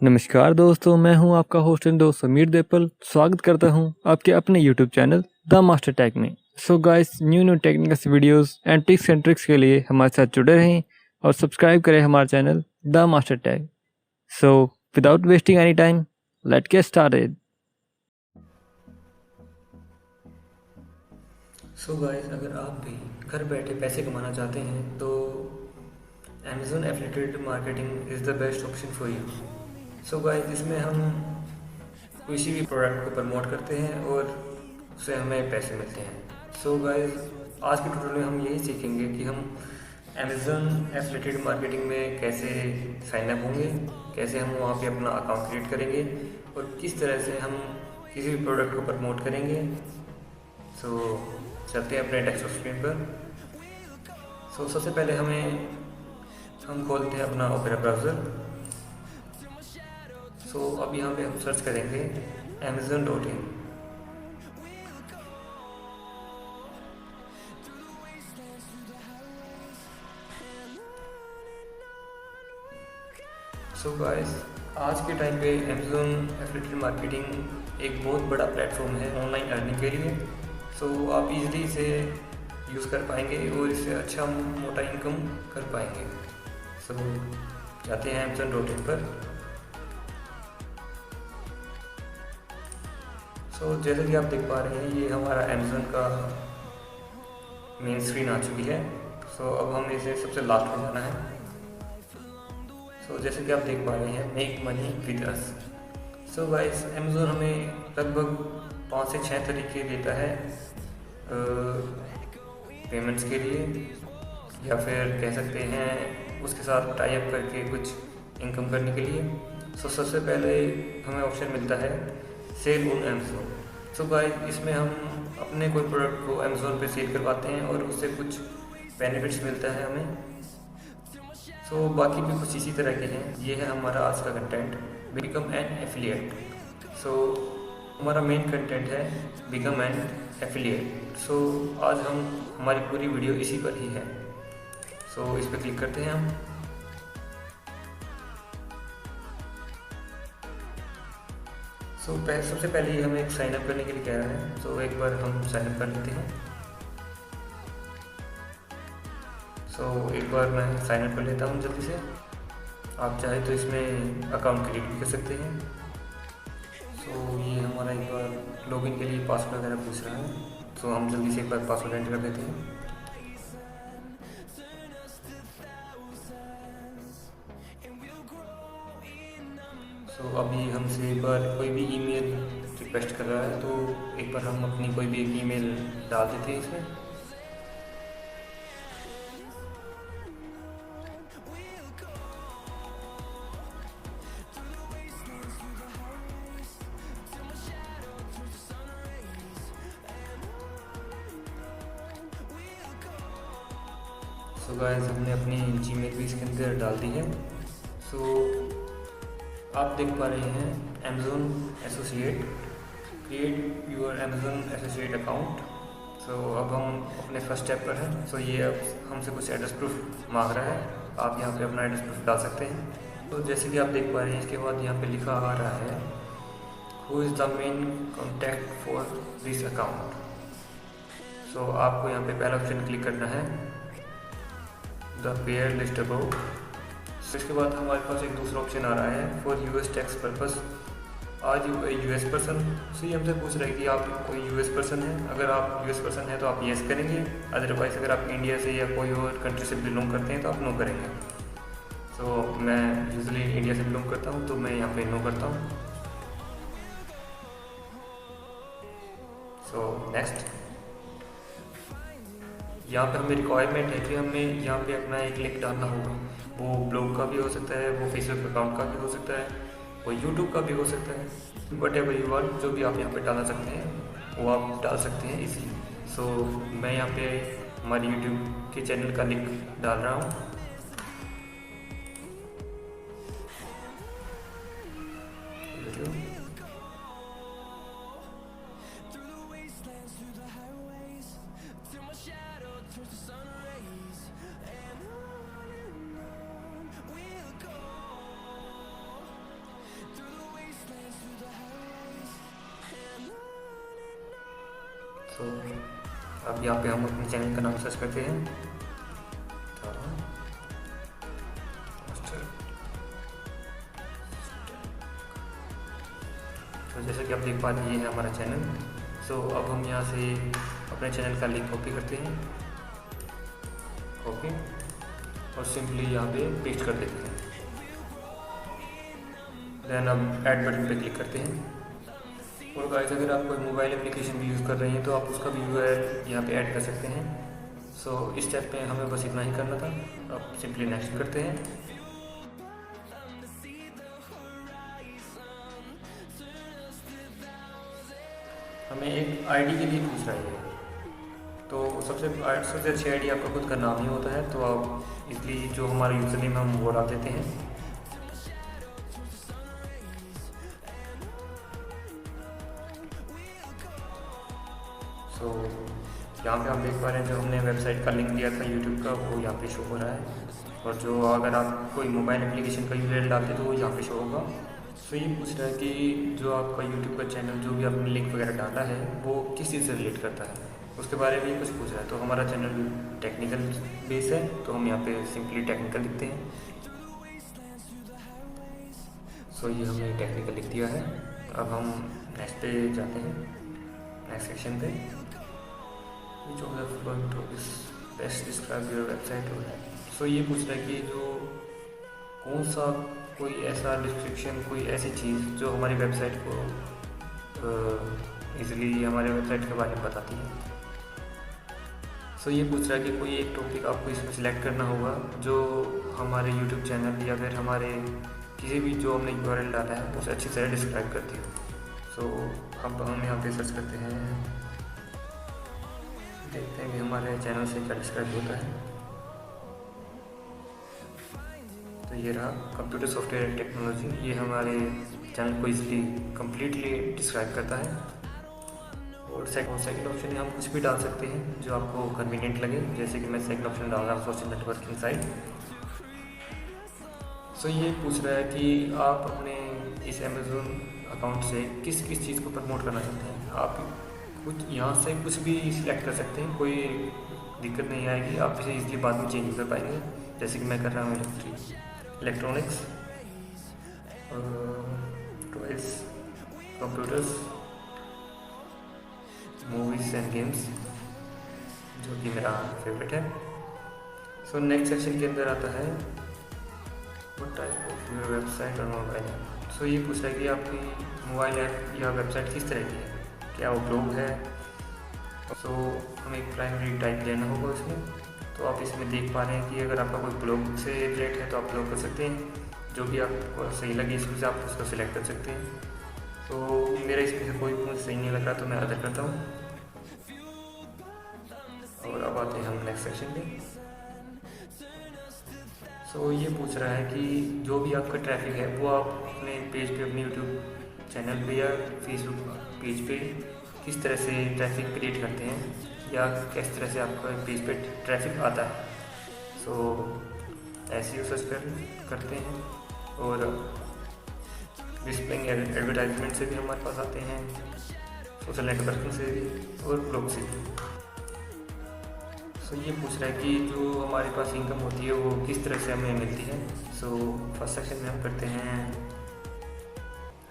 नमस्कार दोस्तों, मैं हूं आपका होस्ट एंड दोस्त समीर देपल। स्वागत करता हूं आपके अपने YouTube channel the master tech में। So guys, new technical videos and tips and tricks के लिए हमारे साथ जुड़े रहें और सब्सक्राइब करें हमारा channel the master tech. So without wasting any time, let's get started. So guys, अगर आप भी घर बैठे पैसे कमाना चाहते हैं तो Amazon affiliated marketing is the best option for you. So guys, इसमें हम किसी भी प्रोडक्ट को प्रमोट करते हैं और उससे हमें पैसे मिलते हैं। सो गाइस, आज के ट्यूटोरियल में हम यही सीखेंगे कि हम Amazon एफिलिएटेड मार्केटिंग में कैसे साइन अप होंगे, कैसे हम वहाँ पे अपना अकाउंट क्रिएट करेंगे और किस तरह से हम किसी भी प्रोडक्ट को प्रमोट करेंगे। सो चलते हैं अपने डेस्कटॉप स्क्रीन पर। सो सबसे पहले हम खोलते हैं अपना ओपेरा ब्राउज़र। सो अब यहाँ पे हम सर्च करेंगे amazon.in। सो गाइस, आज के टाइम पे Amazon एफिलिएटेड मार्केटिंग एक बहुत बड़ा प्लेटफॉर्म है ऑनलाइन अर्निंग के लिए। सो आप इजीली इसे यूज़ कर पाएंगे और इससे अच्छा मोटा इनकम कर पाएंगे। सो जाते हैं amazon.in पर। सो जैसे कि आप देख पा रहे हैं, ये हमारा Amazon का मेन स्क्रीन आ चुकी है। सो अब हमें इसे सबसे लास्ट में जाना है। सो जैसे कि आप देख पा रहे हैं, make money with us. So guys, Amazon हमें लगभग 5 से 6 तरीके देता है पेमेंट्स के लिए, या फिर कह सकते हैं उसके साथ टाई अप करके कुछ इनकम करने के लिए। सो सबसे पहले हमें ऑप्शन मिलता है sale on Amazon। So guys, इसमें हम अपने कोई प्रोडक्ट को Amazon पे सेल करवाते हैं और उससे कुछ बेनिफिट्स मिलता है हमें। सो बाकी भी कुछ इसी तरह के हैं। ये है हमारा आज का कंटेंट, बिकम एन एफिलिएट। सो हमारा मेन कंटेंट है बिकम एन एफिलिएट। सो आज हमारी पूरी वीडियो इसी पर ही है। सो इस पर क्लिक करते हैं हम। सबसे पहले ही हमें एक साइन अप करने के लिए कह रहा है। सो एक बार हम साइन अप कर लेते हैं। सो एक बार मैं साइन अप कर लेता हूँ जल्दी से। आप चाहे तो इसमें अकाउंट क्रिएट भी कर सकते हैं। सो ये हमारा एक बार लॉगिन के लिए पासवर्ड वगैरह पूछ रहा है। सो हम जल्दी से एक बार पासवर्ड एंटर कर देते हैं। सो अभी हमसे एक बार कोई भी ईमेल रिक्वेस्ट कर रहा है, तो एक बार हम अपनी कोई भी एक ईमेल डाल देते हैं इसमें। सो गाइस, हमने अपनी जीमेल भी इसके अंदर डाल दी है। सो आप देख पा रहे हैं Amazon associate, create your Amazon associate account. So अब हम अपने फर्स्ट स्टेप पर हैं। सो ये अब हमसे कुछ एड्रेस प्रूफ मांग रहा है। आप यहाँ पे अपना एड्रेस प्रूफ डाल सकते हैं। तो जैसे कि आप देख पा रहे हैं, इसके बाद यहाँ पे लिखा आ रहा है who is the main contact for this account. So आपको यहाँ पे पहला ऑप्शन क्लिक करना है, द पेयर लिस्ट अबव। इसके बाद हमारे पास एक दूसरा ऑप्शन आ रहा है for US tax purpose, are you a US person. So ये हमसे पूछ रहा है कि आप कोई यूएस पर्सन है। अगर आप यूएस पर्सन है तो आप येस करेंगे, अदरवाइज अगर आप इंडिया से या कोई और कंट्री से बिलोंग करते हैं तो आप नो करेंगे। सो मैं यूजुअली इंडिया से बिलोंग करता हूँ, तो मैं यहाँ पे नो करता हूँ। सो नेक्स्ट, यहाँ पे हमें रिक्वायरमेंट है कि हमें यहाँ पे अपना एक लिंक डालना होगा। वो ब्लॉग का भी हो सकता है, वो फेसबुक अकाउंट का भी हो सकता है, वो यूट्यूब का भी हो सकता है। वट एवर यू वांट, जो भी आप यहाँ पे डालना सकते हैं वो आप डाल सकते हैं इजीली। सो मैं यहाँ पे हमारे यूट्यूब के चैनल का लिंक डाल रहा हूँ। तो अब यहाँ पे हम अपने चैनल का नाम सर्च करते हैं। तो जैसे कि आप देख पा रहे हैं, ये है हमारा चैनल। सो अब हम यहाँ से अपने चैनल का लिंक कॉपी करते हैं, कॉपी, और सिंपली यहाँ पे पेस्ट कर देते हैं। देन अब ऐड बटन पे क्लिक करते हैं। और गाइस, अगर आप कोई मोबाइल एप्लीकेशन भी यूज़ कर रहे हैं तो आप उसका भी URL यहाँ पे ऐड कर सकते हैं। सो इस स्टेप पे हमें बस इतना ही करना था। अब सिंपली नेक्स्ट करते हैं। हमें एक आईडी के लिए पूछ रहा है, तो सबसे अच्छी आईडी आपका खुद का नाम ही होता है। तो आप इसलिए जो हमारा यूज़र नेम हम वो डाल देते हैं। सो यहाँ पे आप देख पा रहे हैं, जो हमने वेबसाइट का लिंक दिया था यूट्यूब का, वो यहाँ पे शो हो रहा है। और जो अगर आप कोई मोबाइल एप्लीकेशन का URL डालते तो वो यहाँ पे शो होगा। सो ये पूछ रहा है कि जो आपका यूट्यूब का चैनल, जो भी आपने लिंक वगैरह डाला है, वो किस चीज़ से रिलेट करता है, उसके बारे में कुछ पूछ रहा है। तो हमारा चैनल टेक्निकल बेस है, तो हम यहाँ पे सिंपली टेक्निकल लिखते हैं। सो ये हमने टेक्निकल लिख दिया है। अब हम नेक्स्ट पे जाते हैं, नेक्स्ट सेक्शन पे। Which of the following topics best describe your website? सो ये पूछ रहा है कि जो कौन सा कोई ऐसा डिस्क्रिप्शन, कोई ऐसी चीज़ जो हमारी वेबसाइट को इजीली हमारे वेबसाइट के बारे में बताती है। सो ये पूछ रहा है कि कोई एक टॉपिक आपको इसमें सिलेक्ट करना होगा जो हमारे यूट्यूब चैनल या फिर हमारे किसी भी जो हमने URL डाला है उसे अच्छी तरह डिस्क्राइब करती हो। सो अब हम यहाँ पे सर्च करते हैं, देखते हैं कि हमारे चैनल से क्या डिस्क्राइब होता है। तो ये रहा कंप्यूटर सॉफ्टवेयर टेक्नोलॉजी। ये हमारे चैनल को इसलिए कम्प्लीटली डिस्क्राइब करता है। और सेकंड ऑप्शन में हम कुछ भी डाल सकते हैं जो आपको कन्वीनियंट लगे। जैसे कि मैं सेकंड ऑप्शन डाल रहा हूँ सोशल नेटवर्किंग साइट। सो ये पूछ रहा है कि आप अपने इस अमेज़ोन अकाउंट से किस चीज़ को प्रमोट करना चाहते हैं। आप कुछ यहाँ से कुछ भी सिलेक्ट कर सकते हैं, कोई दिक्कत नहीं आएगी। आप इसे इसलिए बाद में चेंज कर पाएंगे। जैसे कि मैं कर रहा हूँ electronics, toys, computers, movies and games, जो कि मेरा फेवरेट है। सो नेक्स्ट सेक्शन के अंदर आता है what type of your website और मोबाइल ऐप। सो ये पूछ रहा है कि आपकी मोबाइल ऐप या वेबसाइट किस तरह की है, क्या वो ब्लॉग है। सो हमें एक प्राइमरी टाइप लेना होगा इसमें। तो आप इसमें देख पा रहे हैं कि अगर आपका कोई ब्लॉग से रिलेट है तो आप ब्लॉग कर सकते हैं, जो भी आपको सही लगे इसमें से आप उसको सिलेक्ट कर सकते हैं। तो मेरा इसमें से कोई मुझे सही नहीं लग रहा तो मैं अदर करता हूँ। और अब आते हैं हम नेक्स्ट सेक्शन पे। सो ये पूछ रहा है कि जो भी आपका ट्रैफिक है वो आप अपने पेज पे, अपने यूट्यूब चैनल पे या फेसबुक पेज पे किस तरह से ट्रैफिक क्रिएट करते हैं या किस तरह से आपका पेज पे ट्रैफिक आता है। सो ऐसे सर्च करते हैं। और डिस्प्लेइंग एडवर्टाइजमेंट से भी हमारे पास आते हैं, सोशल नेटवर्किंग से भी और ब्लॉग से भी। सो ये पूछ रहा है कि जो हमारे पास इनकम होती है वो किस तरह से हमें मिलती है। सो फर्स्ट सेक्शन में हम करते हैं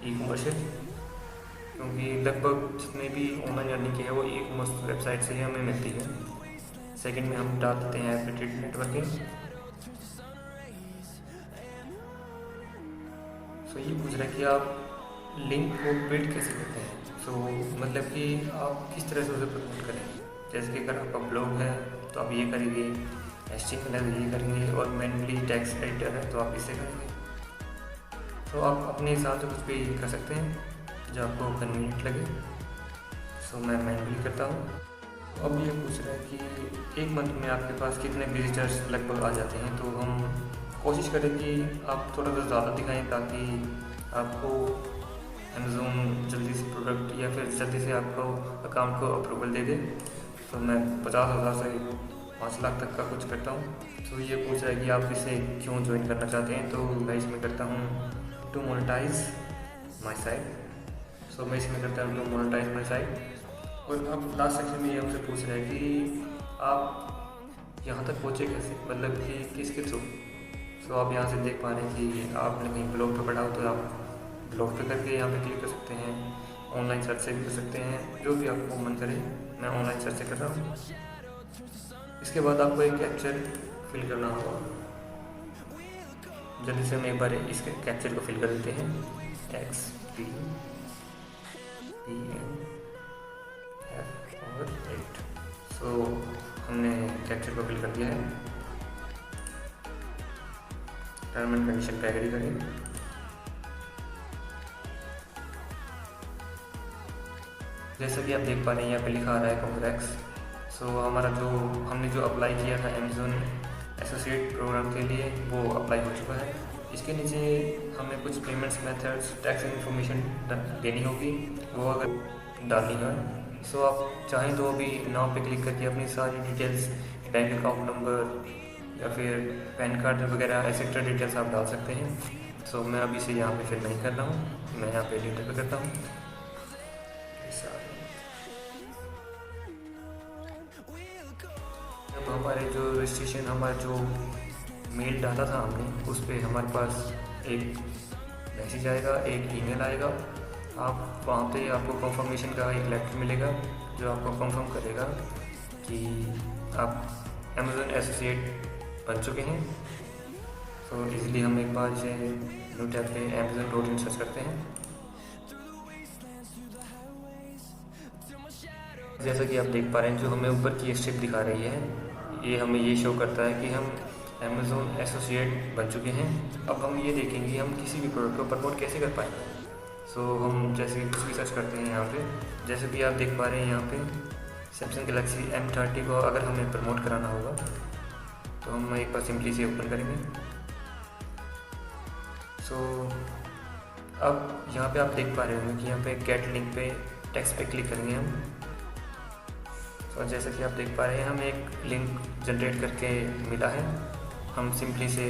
ई-कॉमर्शियल, क्योंकि लगभग जितने भी ऑनलाइन अर्निंग की है वो ई-कॉमर्स वेबसाइट से ही हमें मिलती है। सेकंड में हम डाल देते हैं एफिलिएटेड नेटवर्किंग। सो ये पूछ रहा है कि आप लिंक को बिल्ड कैसे करते हैं। सो मतलब कि आप किस तरह से उसे प्रमोट करें। जैसे कि अगर आपका ब्लॉग है तो आप ये करेंगे, HTML है ये करेंगे, और मैनुअली टेक्स्ट एडिटर है तो आप इसे करेंगे। तो आप अपने हिसाब से कुछ भी कर सकते हैं जो आपको कन्वीनियंट लगे। सो मैं मैनुअली करता हूँ। अब ये पूछ रहा है कि एक मंथ में आपके पास कितने विजिटर्स लगभग आ जाते हैं। तो हम कोशिश करें कि आप थोड़ा सा ज़्यादा दिखाएं ताकि आपको अमेज़ोन जल्दी से प्रोडक्ट या फिर जल्दी से आपको अकाउंट को अप्रूवल दे दे। तो मैं 50,000 से 5 लाख तक का कुछ करता हूँ। तो ये पूछ रहा है कि आप इसे क्यों ज्वाइन करना चाहते हैं। तो मैं इसमें करता हूँ टू मोनेटाइज माई साइट। सो मैं इसमें करता हूँ टू मोनेटाइज माई साइट। और अब लास्ट सेक्शन में ये हमसे पूछ रहा है कि आप यहाँ तक पहुँचे कैसे, मतलब कि किसके थ्रू। तो आप यहाँ से देख पा रहे हैं कि आपने कहीं ब्लॉग पे पढ़ा हो तो आप ब्लॉग पे करके यहाँ पे क्लिक कर सकते हैं, ऑनलाइन सर्च से भी कर सकते हैं, जो भी आपको मन करे। मैं ऑनलाइन सर्च से कर रहा हूँ। इसके बाद आपको एक कैप्चर फिल करना होगा। जल्दी से हम एक बार इसके कैप्चर को फिल कर देते हैं। XPPNF8। सो हमने कैप्चर को फिल कर दिया है। टर्म एंड कंडीशन पे एग्री करें। जैसा कि आप देख पा रहे हैं यहाँ पे लिखा आ रहा है कॉन्ग्रेट्स। सो हमारा हमने जो अप्लाई किया था अमेज़न एसोसिएट प्रोग्राम के लिए वो अप्लाई हो चुका है। इसके नीचे हमें कुछ पेमेंट्स मेथड्स, टैक्स इन्फॉर्मेशन देनी होगी, वो अगर डालनी है। सो आप चाहें तो अभी नाउ पे क्लिक करके अपनी सारी डिटेल्स, बैंक अकाउंट नंबर या फिर पैन कार्ड वगैरह एक्सेट्रा डिटेल्स आप डाल सकते हैं। सो मैं अभी से यहाँ पे फिल नहीं कर रहा हूँ, मैं यहाँ पे एडिटर पे करता हूँ। अब हमारे जो रजिस्ट्रेशन, हमारा जो मेल डाला था हमने, उस पर हमारे पास एक मैसेज आएगा, एक ईमेल आएगा। आप वहाँ पे आपको कंफर्मेशन का एक लेटर मिलेगा जो आपको कंफर्म करेगा कि आप अमेज़न एसोसिएट बन चुके हैं। तो इसलिए हम एक बार से न्यू टैब पे amazon.in सर्च करते हैं। जैसा कि आप देख पा रहे हैं, जो हमें ऊपर की स्ट्रिप दिखा रही है, ये हमें ये शो करता है कि हम अमेज़न एसोसिएट बन चुके हैं। अब हम ये देखेंगे हम किसी भी प्रोडक्ट को प्रमोट कैसे कर पाएंगे। सो हम जैसे कि कुछ भी सर्च करते हैं यहाँ पे, जैसे कि आप देख पा रहे हैं यहाँ पे सैमसंग गैलेक्सी M30 को अगर हमें प्रमोट कराना होगा तो हम एक बार सिंपली से ओपन करेंगे। सो अब यहाँ पे आप देख पा रहे होंगे कि यहाँ पे गेट लिंक पे टेक्स्ट पे क्लिक करेंगे हम। तो जैसा कि आप देख पा रहे हैं, हमें एक लिंक जनरेट करके मिला है, हम सिंपली से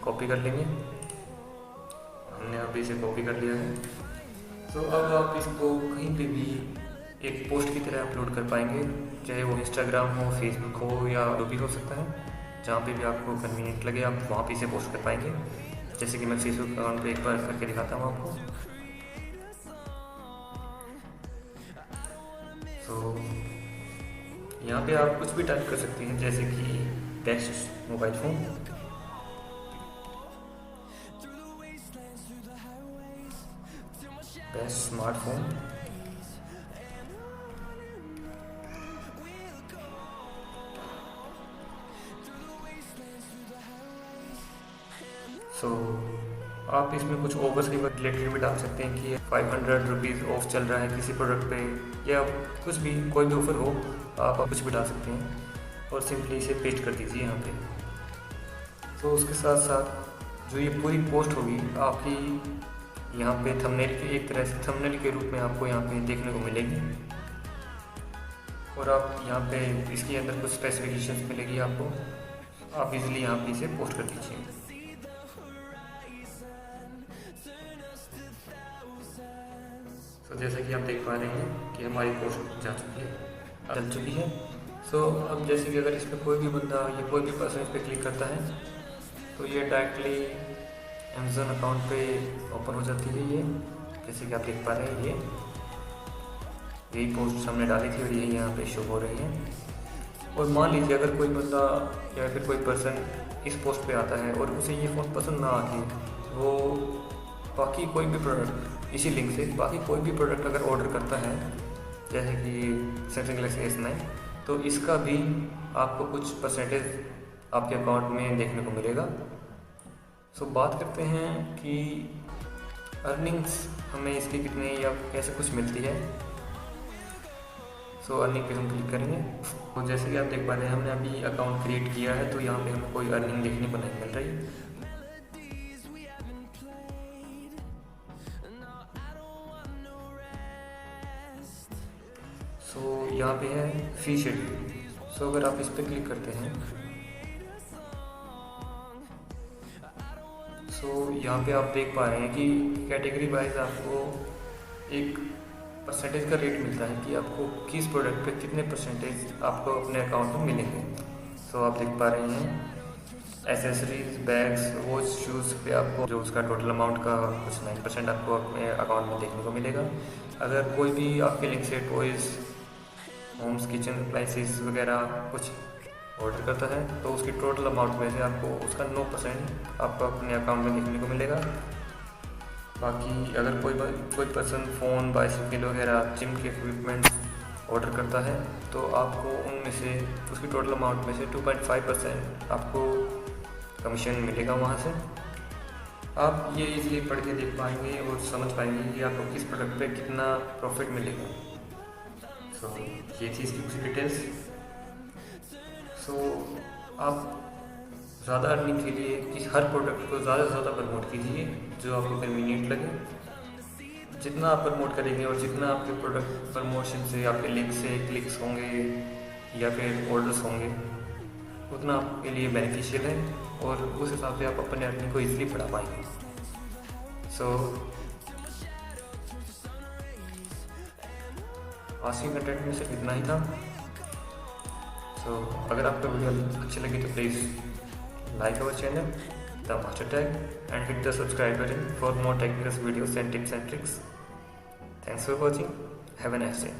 कॉपी कर लेंगे। हमने अभी इसे कॉपी कर लिया है। तो अब आप इसको कहीं पे भी एक पोस्ट की तरह अपलोड कर पाएंगे, चाहे वो इंस्टाग्राम हो, फेसबुक हो या जो भी हो सकता है, जहाँ पे भी आपको कन्वीनियंट लगे आप वहाँ पे इसे पोस्ट कर पाएंगे। जैसे कि मैं फेसबुक अकाउंट पे एक बार करके दिखाता हूँ आपको। तो यहाँ पे आप कुछ भी टाइप कर सकते हैं, जैसे कि best mobile phone, best smartphone, so आप इसमें कुछ ऑफर्स के रिलेटेड भी डाल सकते हैं कि 500 रुपीज़ ऑफ चल रहा है किसी प्रोडक्ट पे, या कुछ भी, कोई भी ऑफ़र हो आप कुछ भी डाल सकते हैं और सिंपली इसे पेस्ट कर दीजिए यहाँ पे। तो उसके साथ साथ जो ये पूरी पोस्ट होगी आपकी यहाँ पे थंबनेल के, एक तरह से थंबनेल के रूप में आपको यहाँ पे देखने को मिलेगी। और आप यहाँ पे इसके अंदर कुछ स्पेसिफिकेशंस मिलेगी आपको, आप इजीली यहाँ पे इसे पोस्ट कर दीजिए। तो जैसा कि आप देख पा रहे हैं कि हमारी पोस्ट जा चुकी है, चल चुकी है। सो अब जैसे कि अगर इस पर कोई भी बंदा या कोई भी पर्सन इस पर क्लिक करता है तो ये डायरेक्टली अमेज़न अकाउंट पे ओपन हो जाती है। ये जैसे कि आप देख पा रहे हैं, यही पोस्ट हमने डाली थी और यही यहाँ पे शो हो रही है। और मान लीजिए अगर कोई बंदा या फिर कोई पर्सन इस पोस्ट पे आता है और उसे ये फ़ोन पसंद ना आती, वो बाकी कोई भी प्रोडक्ट इसी लिंक से बाकी कोई भी प्रोडक्ट अगर ऑर्डर करता है, जैसे कि सैमसंग गैलेक्सी S9, तो इसका भी आपको कुछ परसेंटेज आपके अकाउंट में देखने को मिलेगा। सो बात करते हैं कि अर्निंग्स हमें इसकी कितने या कैसे कुछ मिलती है। सो अर्निंग पे हम क्लिक करेंगे। तो जैसे कि आप देख पा रहे हैं, हमने अभी अकाउंट क्रिएट किया है तो यहाँ पे हमें कोई अर्निंग देखने को नहीं मिल रही। सो यहाँ पे है फी शेड्यूल। सो अगर आप इस पर क्लिक करते हैं सो यहाँ पे आप देख पा रहे हैं कि कैटेगरी वाइज आपको एक परसेंटेज का रेट मिलता है कि आपको किस प्रोडक्ट पे कितने परसेंटेज आपको अपने अकाउंट में मिलेंगे। सो आप देख पा रहे हैं एसेसरीज, बैग्स, वॉच, शूज़ पे आपको जो उसका टोटल अमाउंट का कुछ 9% आपको अपने अकाउंट में देखने को मिलेगा। अगर कोई भी आपके लिंक से टॉयज़, होम्स, किचन अप्लाइंसेस वगैरह कुछ ऑर्डर करता है तो उसकी टोटल अमाउंट में से आपको उसका 9% आपको अपने अकाउंट में देखने को मिलेगा। बाकी अगर कोई पर्सन फ़ोन, बाइसिकल वगैरह, जिम के इक्विपमेंट्स ऑर्डर करता है तो आपको उनमें से उसकी टोटल अमाउंट में से 2.5% आपको कमीशन मिलेगा वहाँ से। आप ये इजीली पढ़ के देख पाएंगे और समझ पाएंगे कि आपको किस प्रोडक्ट पे कितना प्रॉफिट मिलेगा। सो ये थी इसकी कुछ डिटेल्स। सो आप ज़्यादा अर्निंग के लिए कि हर प्रोडक्ट को ज़्यादा से ज़्यादा प्रमोट कीजिए जो आपको कन्वीनियंट लगे। जितना आप प्रमोट करेंगे और जितना आपके प्रोडक्ट प्रमोशन से, आपके लिंक से क्लिक्स होंगे या फिर ऑर्डर्स होंगे, उतना आपके लिए बेनिफिशियल है और उस हिसाब से आप अपने अर्निंग को ईजिली बढ़ा पाएंगे। सो आज के कंटेंट में सिर्फ इतना ही था। सो अगर आपको वीडियो अच्छी लगी तो please like our channel, The Master Tech, and hit the subscribe button for more technical videos and tips and tricks. Thanks for watching. Have a nice day.